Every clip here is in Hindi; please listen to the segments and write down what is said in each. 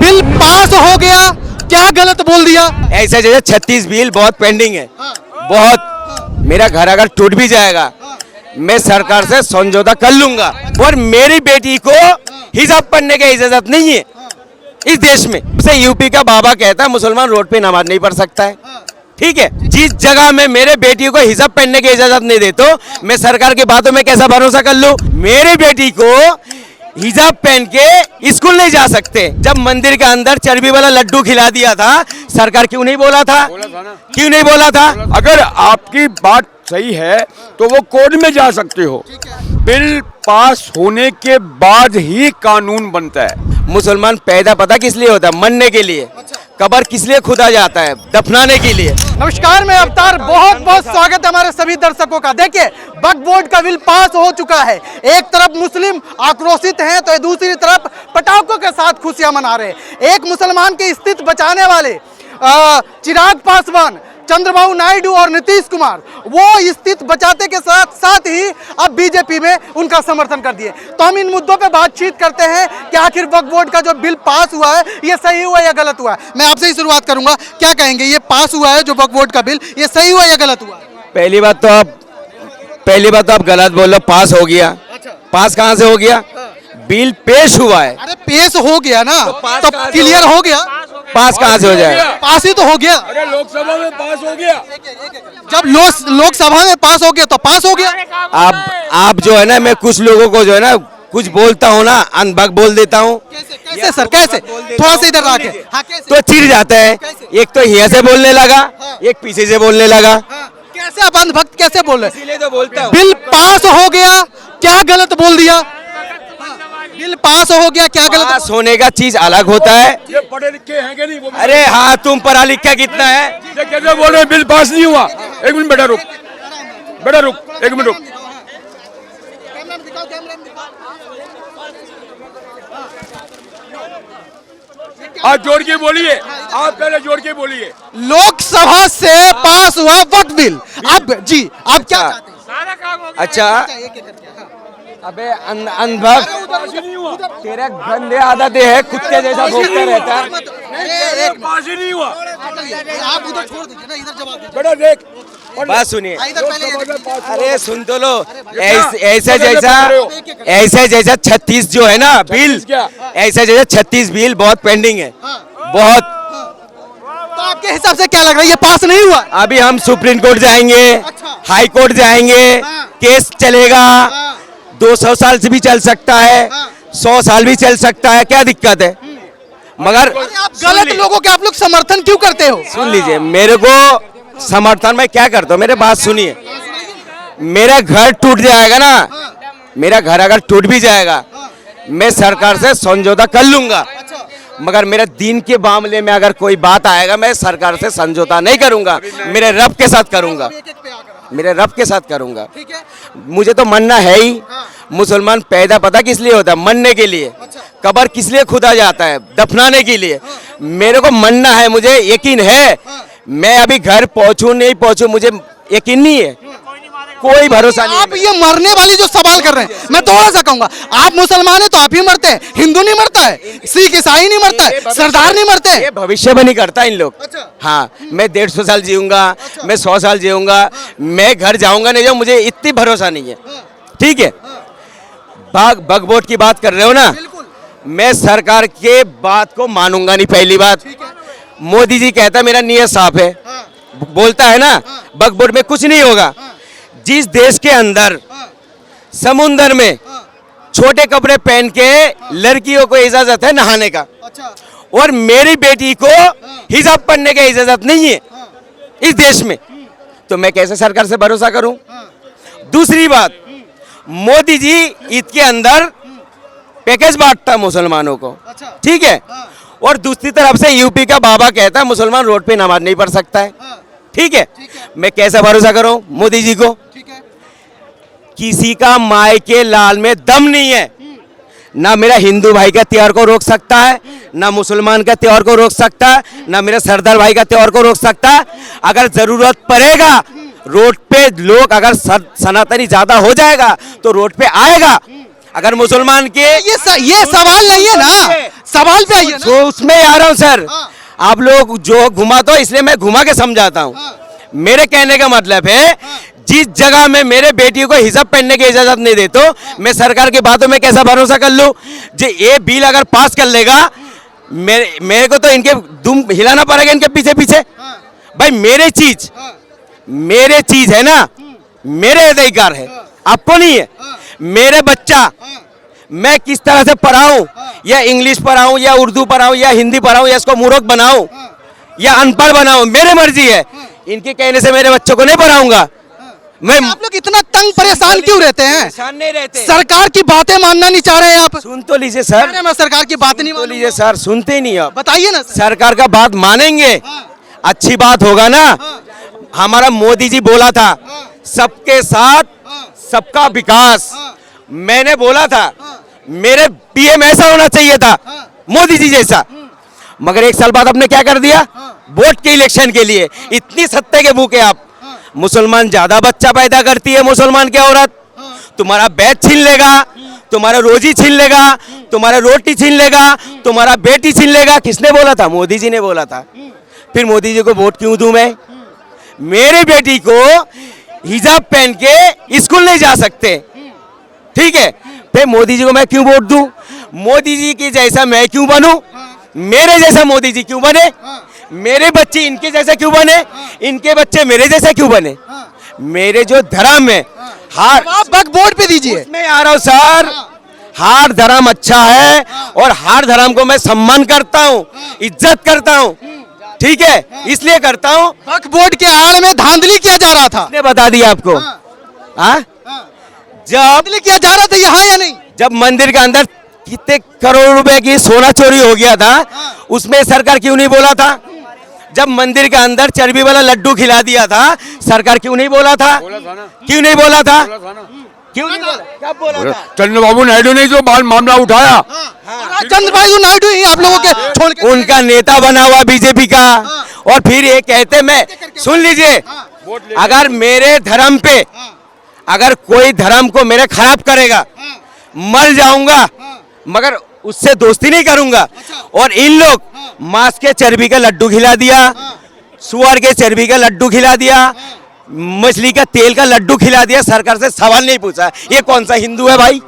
बिल पास हो गया, क्या गलत बोल दिया? ऐसे जैसे 36 बिल बहुत पेंडिंग है, बहुत। मेरा घर अगर टूट भी जाएगा मैं सरकार से समझौता कर लूंगा, और मेरी बेटी को हिजाब पहनने की इजाजत नहीं है इस देश में। उसे यूपी का बाबा कहता है मुसलमान रोड पे नमाज नहीं पढ़ सकता है, ठीक है। जिस जगह में मेरे बेटी को हिजाब पहनने की इजाजत नहीं दे, तो मैं सरकार की बातों में कैसा भरोसा कर लूं? मेरी बेटी को हिजाब पहन के स्कूल नहीं जा सकते। जब मंदिर के अंदर चर्बी वाला लड्डू खिला दिया था, सरकार क्यों नहीं बोला था? क्यों नहीं बोला था? अगर आपकी बात सही है तो वो कोर्ट में जा सकते हो। बिल पास होने के बाद ही कानून बनता है। मुसलमान पैदा पता किस लिए होता है? मरने के लिए। कब्र किस लिए खुदा जाता है? दफनाने के लिए। नमस्कार, मैं अवतार, बहुत बहुत स्वागत है हमारे सभी दर्शकों का। देखिए, वक्फ बोर्ड का बिल पास हो चुका है। एक तरफ मुस्लिम आक्रोशित हैं तो दूसरी तरफ पटाखों के साथ खुशियां मना रहे हैं। एक मुसलमान की स्थिति बचाने वाले चिराग पासवान, चंद्रबाबू नायडू और नीतीश कुमार, वो स्थिति बचाते के साथ साथ ही अब बीजेपी में उनका समर्थन कर दिए। तो हम इन मुद्दों पे बातचीत करते हैं कि आखिर वक्फ बोर्ड का जो बिल पास हुआ है ये सही हुआ या गलत हुआ है। मैं आपसे ही शुरुआत करूंगा, क्या कहेंगे, ये पास हुआ है जो वक्फ बोर्ड का बिल, ये सही हुआ या गलत हुआ? पहली बात तो आप गलत बोल रहे हो। पास हो गया? पास कहाँ से हो गया? बिल पेश हुआ है। अरे पेश हो गया ना, तो क्लियर हो गया। पास कहाँ से हो जाएगा? पास ही तो हो गया। अरे लोकसभा में पास हो गया। जब लोकसभा में पास हो गया तो पास हो गया। आप जो है ना, मैं कुछ लोगों को जो है ना कुछ बोलता हूँ ना, अनबक बोल देता हूँ। कैसे सर, कैसे? थोड़ा सा इधर आके। हाँ, कैसे? तो चिढ़ जाता है। एक तो यहाँ से बोलने लगा, एक पीछे से बोलने लगा। कैसे आप अंधभक्त कैसे बोल रहे? इसीलिए तो बोलता हूँ। बिल पास हो गया, क्या गलत बोल दिया? बिल पास हो गया, क्या गलत? पास होने का चीज अलग होता है। ये पढ़े लिखे हैं कि नहीं? वो अरे हाँ, तुम पढ़ा लिखा कितना है? ये कैसे बोल रहे हैं बिल पास नहीं हुआ? एक मिनट बेटा रुक, एक मिनट रुक। आप जोड़ के बोलिए, आप पहले जोड़ के बोलिए। लोकसभा से पास हुआ वक्फ बिल। आप जी, आप क्या चाहते हैं? अच्छा, अबे अनभक्त, तेरा गंदे आदतें है, कुत्ते जैसा भौंकता रहता है। पास ही नहीं हुआ। आप उधर छोड़ दीजिए ना, इधर जवाब दीजिए। बेटा देख, बात सुनिए। इधर अरे सुन तो लो। ऐसे जैसा 36 जो है ना बिल, ऐसे जैसा 36 बिल बहुत पेंडिंग है, बहुत। तो आपके हिसाब से क्या लग रहा है, ये पास नहीं हुआ? अभी हम सुप्रीम कोर्ट जाएंगे, हाई कोर्ट जाएंगे, केस चलेगा। 200 साल से भी चल सकता है, 100 साल भी चल सकता है, क्या दिक्कत है? मगर आप गलत लोगों के आप लोग समर्थन क्यों करते हो? सुन लीजिए, मेरे को समर्थन में क्या करता हूँ, मेरे बात सुनिए। मेरा घर टूट जाएगा ना, मेरा घर अगर टूट भी जाएगा मैं सरकार से समझौता कर लूंगा, मगर मेरे दीन के मामले में अगर कोई बात आएगा मैं सरकार से समझौता नहीं करूंगा। मेरे रब के साथ करूंगा, मेरे रब के साथ करूंगा। मुझे तो मरना है ही। मुसलमान पैदा पता किस लिए होता है? मरने के लिए। कब्र किस लिए खुदा जाता है? दफनाने के लिए। मेरे को मरना है, मुझे यकीन है। मैं अभी घर पहुंचूं नहीं पहुंचूं मुझे यकीन नहीं है, कोई भरोसा नहीं। आप ये मरने वाली जो सवाल कर रहे हैं, मैं थोड़ा सा कहूंगा, आप मुसलमान है तो आप ही मरते हैं, हिंदू नहीं मरता है, सिख ईसाई नहीं मरता है, सरदार नहीं मरते हैं। ये भविष्यवाणी करता है इन लोग। हाँ, मैं 150 साल जीऊंगा, मैं 100 साल जीऊंगा, मैं घर जाऊंगा नहीं जाऊँ, मुझे इतनी भरोसा नहीं है, ठीक है। वक्फ बोर्ड की बात कर रहे हो ना, मैं सरकार के बात को मानूंगा नहीं। पहली बात, मोदी जी कहता मेरा नियत साफ है, बोलता है ना वक्फ बोर्ड में कुछ नहीं होगा। जिस देश के अंदर समुंदर में छोटे कपड़े पहन के लड़कियों को इजाजत है नहाने का, और मेरी बेटी को हिजाब पहनने की इजाजत नहीं है इस देश में, तो मैं कैसे सरकार से भरोसा करूं? दूसरी बात, मोदी जी ईद के अंदर पैकेज बांटता मुसलमानों को, ठीक है, और दूसरी तरफ से यूपी का बाबा कहता है मुसलमान रोड पे नमाज नहीं पढ़ सकता है, ठीक है। मैं कैसा भरोसा करूं मोदी जी को? किसी का माय के लाल में दम नहीं है। ना मेरा हिंदू भाई का त्योहार को रोक सकता है, ना मुसलमान का त्योहार को रोक सकता है, ना मेरा सरदार भाई का त्योहार को रोक सकता है। अगर जरूरत पड़ेगा रोड पे लोग, अगर सनातनी ज्यादा हो जाएगा तो रोड पे आएगा, अगर मुसलमान के ये सवाल नहीं है ना, सवाल पे आइए ना। तो उसमें आ रहा हूँ सर। हाँ। आप लोग जो घुमाते हो इसलिए मैं घुमा के समझाता हूँ। मेरे कहने का मतलब है जिस जगह में मेरे बेटी को हिजाब पहनने की इजाजत नहीं देते मैं सरकार की बातों में कैसा भरोसा कर लूं? जो ये बिल अगर पास कर लेगा मेरे को तो इनके दुम हिलाना पड़ेगा इनके पीछे पीछे। भाई मेरे चीज है ना, मेरे अधिकार है, आपको नहीं है। मेरे बच्चा मैं किस तरह से पढ़ाऊं, या इंग्लिश पढ़ाऊं या उर्दू पढ़ाऊं या हिंदी पढ़ाऊं या इसको मूर्ख बनाऊं या अनपढ़ बनाऊं, मेरी मर्जी है। इनके कहने से मेरे बच्चों को नहीं पढ़ाऊंगा मैं। आप लोग इतना तंग परेशान क्यों रहते हैं? परेशान नहीं रहते। सरकार की बातें मानना नहीं चाह रहे हैं आप? सुन तो लीजिए सर। अरे मैं सरकार की बात नहीं तो मानूंगा। लीजिए सर, सुनते ही नहीं आप। बताइए ना सर। सरकार का बात मानेंगे, अच्छी बात होगा ना। हमारा मोदी जी बोला था सबके साथ सबका विकास। मैंने बोला था मेरे पीएम ऐसा होना चाहिए था, मोदी जी जैसा। मगर एक साल बाद आपने क्या कर दिया? वोट के इलेक्शन के लिए इतनी सत्ते के भूखे आप। मुसलमान ज्यादा बच्चा पैदा करती है, मुसलमान की औरत तुम्हारा बैग छीन लेगा, तुम्हारा रोजी छीन लेगा, तुम्हारा रोटी छीन लेगा, तुम्हारा बेटी छीन लेगा। किसने बोला था? मोदी जी ने बोला था। फिर मोदी जी को वोट क्यों दूं मैं? मेरे बेटी को हिजाब पहन के स्कूल नहीं जा सकते, ठीक है? फिर मोदी जी को मैं क्यों वोट दूं? मोदी जी की जैसा मैं क्यों बनूं? मेरे जैसा मोदी जी क्यों बने? मेरे बच्चे इनके जैसा क्यों बने? इनके बच्चे मेरे जैसा क्यों बने? मेरे जो धर्म है हार आप वक्फ बोर्ड पे दीजिए। उसमें आ रहा हूँ सर। हार धर्म अच्छा है और हार धर्म को मैं सम्मान करता हूँ, इज्जत करता हूँ, ठीक है? इसलिए करता हूँ। वक्फ बोर्ड के आड़ में धांधली किया जा रहा था। ने बता दिया आपको। हाँ, जब धांधली किया जा रहा था यहाँ या नहीं? जब मंदिर के अंदर कितने करोड़ रुपए की सोना चोरी हो गया था, उसमें सरकार क्यों नहीं बोला था? जब मंदिर के अंदर चर्बी वाला लड्डू खिला दिया था, सरकार क्यों नहीं बोला था? क्यों नहीं बोला था? क्यों नहीं बोला? कब बोला था? चंद्रबाबू नायडू ने जो मामला उठाया, चंद्रबाबू नायडू ही आप लोगों के छोड़ के उनका नेता बना हुआ बीजेपी का। और फिर ये कहते मैं, सुन लीजिए, अगर मेरे धर्म पे अगर कोई धर्म को मेरे खराब करेगा, मर जाऊंगा, मगर उससे दोस्ती नहीं करूंगा। और इन लोग मांस के चर्बी का लड्डू खिला दिया, सुअर के चर्बी का लड्डू खिला दिया, मछली का तेल का लड्डू खिला दिया, सरकार से सवाल नहीं पूछा ये कौन सा हिंदू है भाई?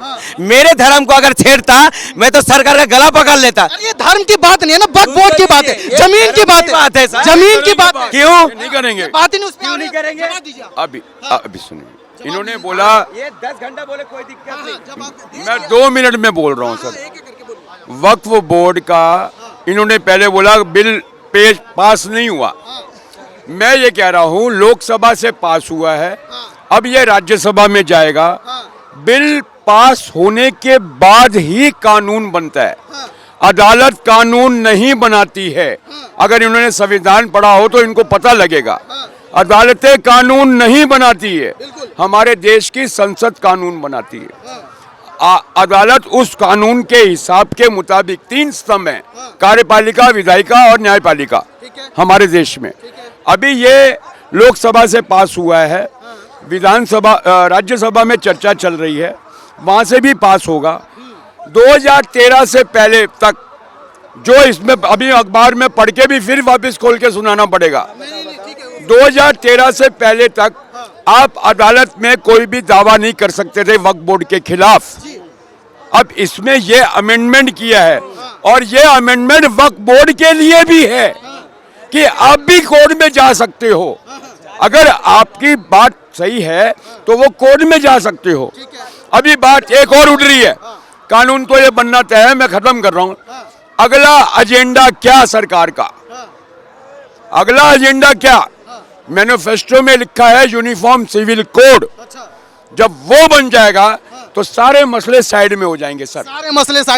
मेरे धर्म को अगर छेड़ता मैं तो सरकार का गला पकड़ लेता। ये धर्म की बात नहीं है ना, वक्फ बोर्ड की बात है, जमीन की बात है, जमीन की बात है। क्यों नहीं करेंगे? बात ही नहीं, उस पे क्यों नहीं करेंगे? जवाब दीजिए आप। अभी सुनिए, इन्होंने बोला, ये 10 घंटा बोले कोई दिक्कत नहीं। मैं 2 मिनट में बोल रहा हूँ सर। वक्फ बोर्ड का इन्होंने पहले बोला बिल पास नहीं हुआ। मैं ये कह रहा हूँ लोकसभा से पास हुआ है, अब ये राज्यसभा में जाएगा। बिल पास होने के बाद ही कानून बनता है, अदालत कानून नहीं बनाती है। अगर इन्होंने संविधान पढ़ा हो तो इनको पता लगेगा, अदालतें कानून नहीं बनाती है, हमारे देश की संसद कानून बनाती है। अदालत उस कानून के हिसाब के मुताबिक 3 स्तंभ हैं, कार्यपालिका, विधायिका और न्यायपालिका हमारे देश में। अभी ये लोकसभा से पास हुआ है, विधानसभा राज्यसभा में चर्चा चल रही है, वहाँ से भी पास होगा। 2013 से पहले तक जो इसमें अभी अखबार में पढ़ के भी फिर वापस खोल के सुनाना पड़ेगा। 2013 से पहले तक आप अदालत में कोई भी दावा नहीं कर सकते थे वक्फ बोर्ड के खिलाफ। अब इसमें ये अमेंडमेंट किया है और ये अमेंडमेंट वक्फ बोर्ड के लिए भी है कि आप भी कोर्ट में जा सकते हो। अगर आपकी बात सही है तो वो कोर्ट में जा सकते हो। अभी बात एक और उठ रही है, कानून तो ये बनना तय है, मैं खत्म कर रहा हूँ। अगला एजेंडा क्या सरकार का? अगला एजेंडा क्या? मैनिफेस्टो में लिखा है यूनिफॉर्म सिविल कोड। जब वो बन जाएगा तो सारे मसले साइड में हो जाएंगे सर। सारे मसले साइड